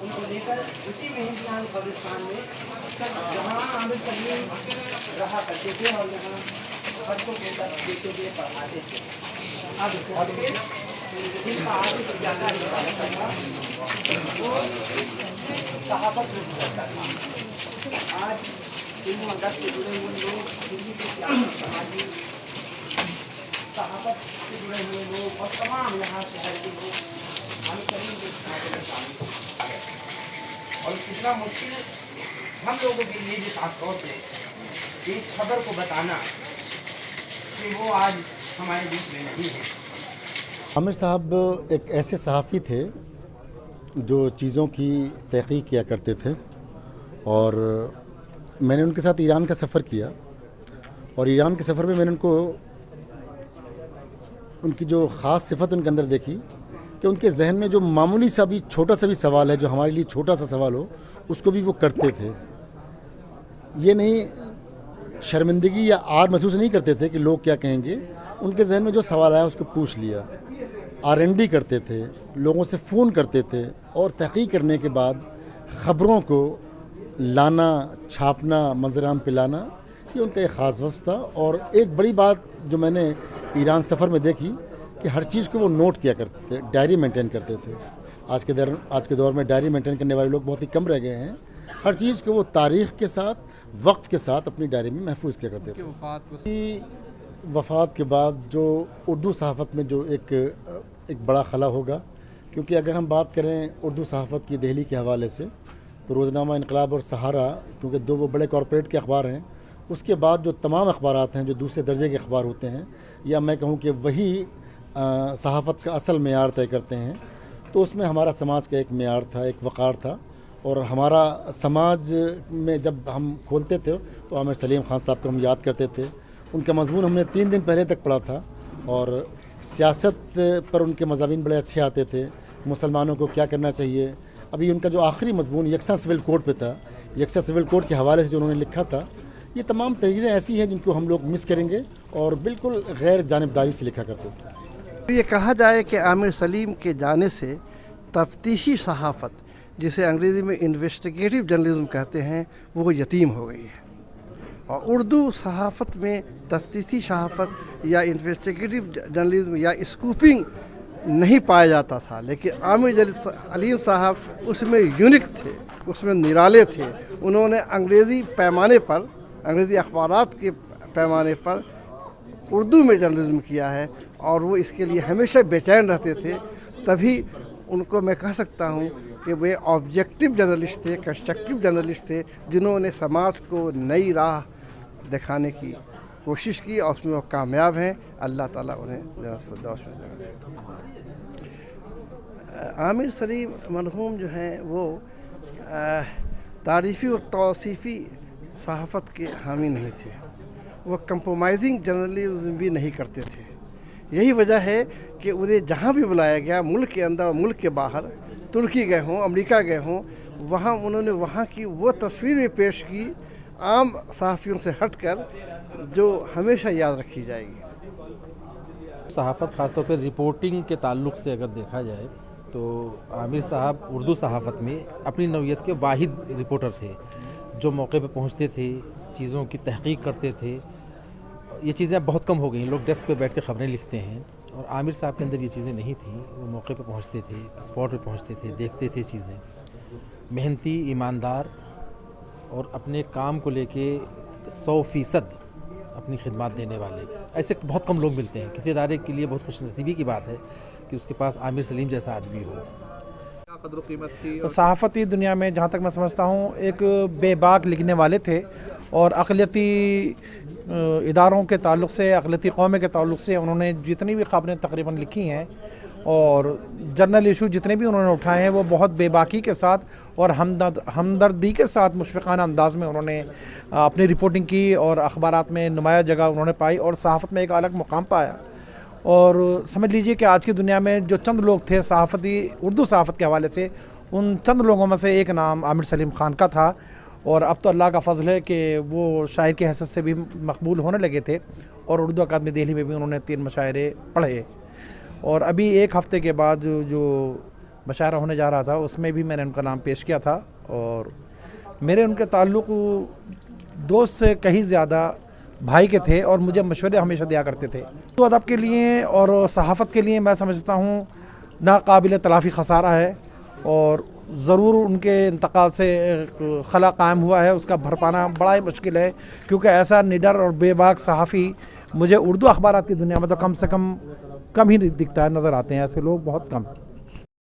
ان کو لے کر اسی میں ہندوستان قبرستان میں جہاں عامر سلیم رہا کرتے تھے اور جہاں بچوں کو درس دیتے ہوئے پڑھاتے تھے. اب اور پھر جن کا آگے سے زیادہ نکالتا تھا وہ صحافت میں گزرتا تھا. آج علم و ادب سے جڑے ہوئے لوگ, دلی کے سیاسی سماجی صحافت سے جڑے ہوئے لوگ اور تمام یہاں شہر کے لوگ عامر سلیم کے ساتھ میں شامل ہو گئے. اور کتنا مشکل ہم لوگوں کے لیے بھی خاص طور سے اس خبر کو بتانا کہ وہ آج ہمارے بیچ میں نہیں ہے. عامر صاحب ایک ایسے صحافی تھے جو چیزوں کی تحقیق کیا کرتے تھے, اور میں نے ان کے ساتھ ایران کا سفر کیا, اور ایران کے سفر میں نے ان کی جو خاص صفت ان کے اندر دیکھی کہ ان کے ذہن میں جو معمولی سا بھی چھوٹا سا بھی سوال ہے, جو ہمارے لیے چھوٹا سا سوال ہو, اس کو بھی وہ کرتے تھے. یہ نہیں شرمندگی یا آر محسوس نہیں کرتے تھے کہ لوگ کیا کہیں گے. ان کے ذہن میں جو سوال آیا اس کو پوچھ لیا. R&D کرتے تھے, لوگوں سے فون کرتے تھے, اور تحقیق کرنے کے بعد خبروں کو لانا, چھاپنا, منظرعام پہ لانا, یہ ان کا ایک خاص وصف تھا. اور ایک بڑی بات جو میں نے ایران سفر میں دیکھی کہ ہر چیز کو وہ نوٹ کیا کرتے تھے, ڈائری مینٹین کرتے تھے. آج کے دور میں ڈائری مینٹین کرنے والے لوگ بہت ہی کم رہ گئے ہیں. ہر چیز کو وہ تاریخ کے ساتھ, وقت کے ساتھ اپنی ڈائری میں محفوظ کیا کرتے تھے. وفات کے بعد جو اردو صحافت میں جو ایک بڑا خلا ہوگا, کیونکہ اگر ہم بات کریں اردو صحافت کی دہلی کے حوالے سے, تو روزنامہ انقلاب اور سہارا, کیونکہ دو وہ بڑے کارپوریٹ کے اخبار ہیں, اس کے بعد جو تمام اخبارات ہیں جو دوسرے درجے کے اخبار ہوتے ہیں, یا میں کہوں کہ وہی صحافت کا اصل معیار طے کرتے ہیں, تو اس میں ہمارا سماج کا ایک معیار تھا, ایک وقار تھا. اور ہمارا سماج میں جب ہم کھولتے تھے تو عامر سلیم خان صاحب کو ہم یاد کرتے تھے. ان کا مضمون ہم نے 3 دن پہلے تک پڑھا تھا, اور سیاست پر ان کے مضامین بڑے اچھے آتے تھے. مسلمانوں کو کیا کرنا چاہیے. ابھی ان کا جو آخری مضمون یکساں سول کوڈ پہ تھا, یکساں سول کوڈ کے حوالے سے جو انہوں نے لکھا تھا, یہ تمام تحریریں ایسی ہیں جن کو ہم لوگ مس کریں گے, اور بالکل غیر جانبداری سے لکھا کرتے تھے. یہ کہا جائے کہ عامر سلیم کے جانے سے تفتیشی صحافت, جسے انگریزی میں انویسٹیگیٹو جرنلزم کہتے ہیں, وہ یتیم ہو گئی ہے. اور اردو صحافت میں تفتیشی صحافت یا انویسٹیگیٹو جرنلزم یا اسکوپنگ نہیں پایا جاتا تھا, لیکن عامر سلیم صاحب اس میں یونیک تھے, اس میں نرالے تھے. انہوں نے انگریزی پیمانے پر, انگریزی اخبارات کے پیمانے پر اردو میں جرنلزم کیا ہے, اور وہ اس کے لیے ہمیشہ بے چین رہتے تھے. تبھی ان کو میں کہہ سکتا ہوں کہ وہ آبجیکٹو جرنلسٹ تھے, کنسٹرکٹیو جرنلسٹ تھے, جنہوں نے سماج کو نئی راہ دکھانے کی کوشش کی, اور اس میں وہ کامیاب ہیں. اللہ تعالیٰ انہیں جنت الفردوس میں جگہ دے. عامر سلیم مرحوم جو ہیں وہ تعریفی اور توصیفی صحافت کے حامی نہیں تھے. وہ کمپرومائزنگ جرنلزم بھی نہیں کرتے تھے. یہی وجہ ہے کہ انہیں جہاں بھی بلایا گیا, ملک کے اندر اور ملک کے باہر, ترکی گئے ہوں, امریکہ گئے ہوں, وہاں انہوں نے وہاں کی وہ تصویریں پیش کی عام صحافیوں سے ہٹ کر, جو ہمیشہ یاد رکھی جائے گی. صحافت خاص طور پر رپورٹنگ کے تعلق سے اگر دیکھا جائے تو عامر صاحب اردو صحافت میں اپنی نوعیت کے واحد رپورٹر تھے, جو موقع پہ پہنچتے تھے, چیزوں کی تحقیق کرتے تھے. یہ چیزیں بہت کم ہو گئی ہیں, لوگ ڈیسک پہ بیٹھ کے خبریں لکھتے ہیں, اور عامر صاحب کے اندر یہ چیزیں نہیں تھیں. وہ موقع پہ پہنچتے تھے, اسپاٹ پہ پہنچتے تھے, دیکھتے تھے چیزیں. محنتی, ایماندار, اور اپنے کام کو لے کے 100% اپنی خدمات دینے والے. ایسے بہت کم لوگ ملتے ہیں. کسی ادارے کے لیے بہت خوش نصیبی کی بات ہے کہ اس کے پاس عامر سلیم جیسا آدمی ہو. قدر و قیمت تھی. صحافتی دنیا میں جہاں تک میں سمجھتا ہوں ایک بے باک لکھنے والے تھے, اور اقلیتی اداروں کے تعلق سے, اقلیتی قومیں کے تعلق سے انہوں نے جتنی بھی خبریں تقریباً لکھی ہیں, اور جنرل ایشو جتنے بھی انہوں نے اٹھائے ہیں, وہ بہت بے باکی کے ساتھ اور ہمدردی کے ساتھ مشفقانہ انداز میں انہوں نے اپنی رپورٹنگ کی, اور اخبارات میں نمایاں جگہ انہوں نے پائی, اور صحافت میں ایک الگ مقام پایا. اور سمجھ لیجئے کہ آج کی دنیا میں جو چند لوگ تھے صحافتی, اردو صحافت کے حوالے سے, ان چند لوگوں میں سے ایک نام عامر سلیم خان کا تھا. اور اب تو اللہ کا فضل ہے کہ وہ شاعر کی حیثیت سے بھی مقبول ہونے لگے تھے, اور اردو اکادمی دہلی میں بھی انہوں نے 3 مشاعرے پڑھے. اور ابھی ایک ہفتے کے بعد جو مشاعرہ ہونے جا رہا تھا اس میں بھی میں نے ان کا نام پیش کیا تھا، اور میرے ان کے تعلق دوست سے کہیں زیادہ بھائی کے تھے اور مجھے مشورے ہمیشہ دیا کرتے تھے۔ تو ادب کے لیے اور صحافت کے لیے میں سمجھتا ہوں ناقابل تلافی خسارہ ہے، اور ضرور ان کے انتقال سے خلا قائم ہوا ہے، اس کا بھر پانا بڑا ہی مشکل ہے، کیونکہ ایسا نڈر اور بے باک صحافی مجھے اردو اخبارات کی دنیا میں تو کم سے کم ہی دکھتا ہے، نظر آتے ہیں ایسے لوگ بہت کم۔